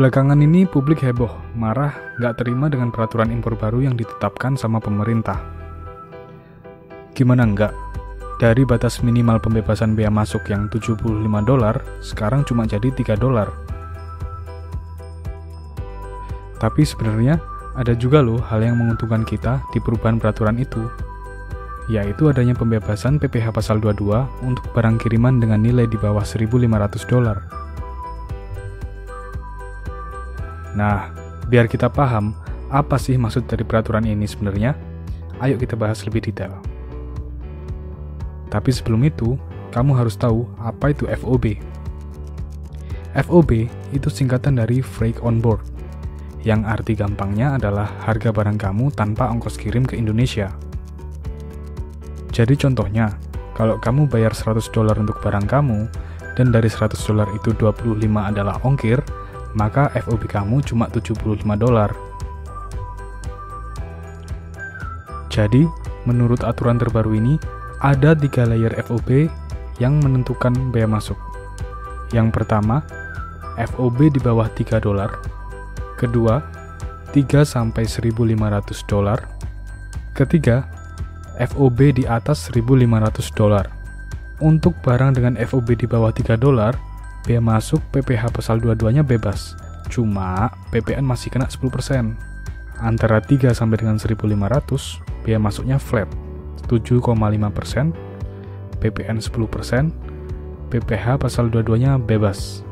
Belakangan ini publik heboh, marah, nggak terima dengan peraturan impor baru yang ditetapkan sama pemerintah. Gimana nggak? Dari batas minimal pembebasan bea masuk yang $75, sekarang cuma jadi $3. Tapi sebenarnya ada juga loh hal yang menguntungkan kita di perubahan peraturan itu, yaitu adanya pembebasan PPh pasal 22 untuk barang kiriman dengan nilai di bawah $1.500. Nah, biar kita paham apa sih maksud dari peraturan ini sebenarnya, ayo kita bahas lebih detail. Tapi sebelum itu, kamu harus tahu apa itu FOB. FOB itu singkatan dari Freight on Board, yang arti gampangnya adalah harga barang kamu tanpa ongkos kirim ke Indonesia. Jadi contohnya, kalau kamu bayar $100 untuk barang kamu, dan dari $100 itu 25 adalah ongkir, maka FOB kamu cuma $75. Jadi, menurut aturan terbaru ini, ada 3 layer FOB yang menentukan bea masuk. Yang pertama, FOB di bawah $3. Kedua, 3-1.500 $. Ketiga, FOB di atas $1.500. Untuk barang dengan FOB di bawah $3, bea masuk PPh pasal 22-nya bebas, cuma PPN masih kena 10%. Antara 3 sampai dengan 1.500, bea masuknya flat, 7,5%, PPN 10%, PPh pasal 22-nya bebas.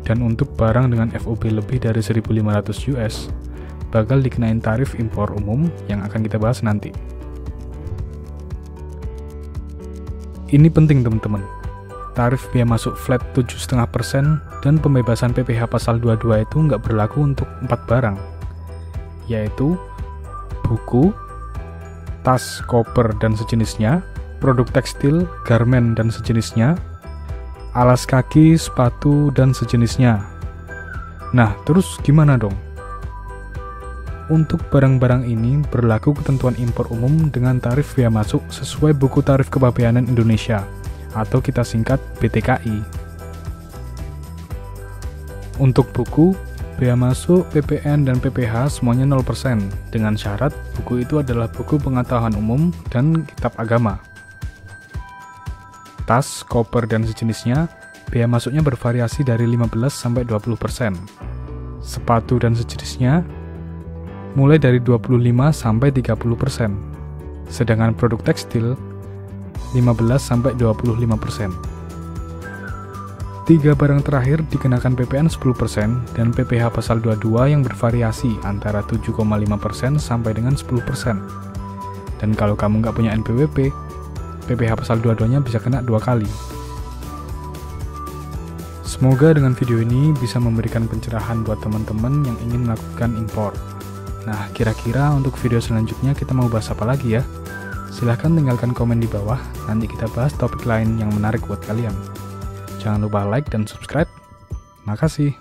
Dan untuk barang dengan FOB lebih dari $1.500, bakal dikenain tarif impor umum yang akan kita bahas nanti. Ini penting teman-teman. Tarif bea masuk flat 7,5% dan pembebasan PPh pasal 22 itu nggak berlaku untuk 4 barang, yaitu buku, tas, koper, dan sejenisnya, produk tekstil, garmen, dan sejenisnya, alas kaki, sepatu, dan sejenisnya. Nah, terus gimana dong? Untuk barang-barang ini berlaku ketentuan impor umum dengan tarif bea masuk sesuai buku tarif kepabeanan Indonesia, atau kita singkat BTKI. Untuk buku, bea masuk, PPN, dan PPh semuanya 0%, dengan syarat buku itu adalah buku pengetahuan umum dan kitab agama. Tas, koper, dan sejenisnya, bea masuknya bervariasi dari 15-20%. Sepatu dan sejenisnya, mulai dari 25-30%. Sedangkan produk tekstil, 15-25%. 3 barang terakhir dikenakan PPN 10% dan PPh pasal 22 yang bervariasi antara 7,5% sampai dengan 10%. Dan kalau kamu nggak punya NPWP, PPh pasal 22-nya bisa kena 2 kali. Semoga dengan video ini bisa memberikan pencerahan buat teman-teman yang ingin melakukan impor. Nah, kira-kira untuk video selanjutnya kita mau bahas apa lagi ya? Silahkan tinggalkan komen di bawah, nanti kita bahas topik lain yang menarik buat kalian. Jangan lupa like dan subscribe. Makasih.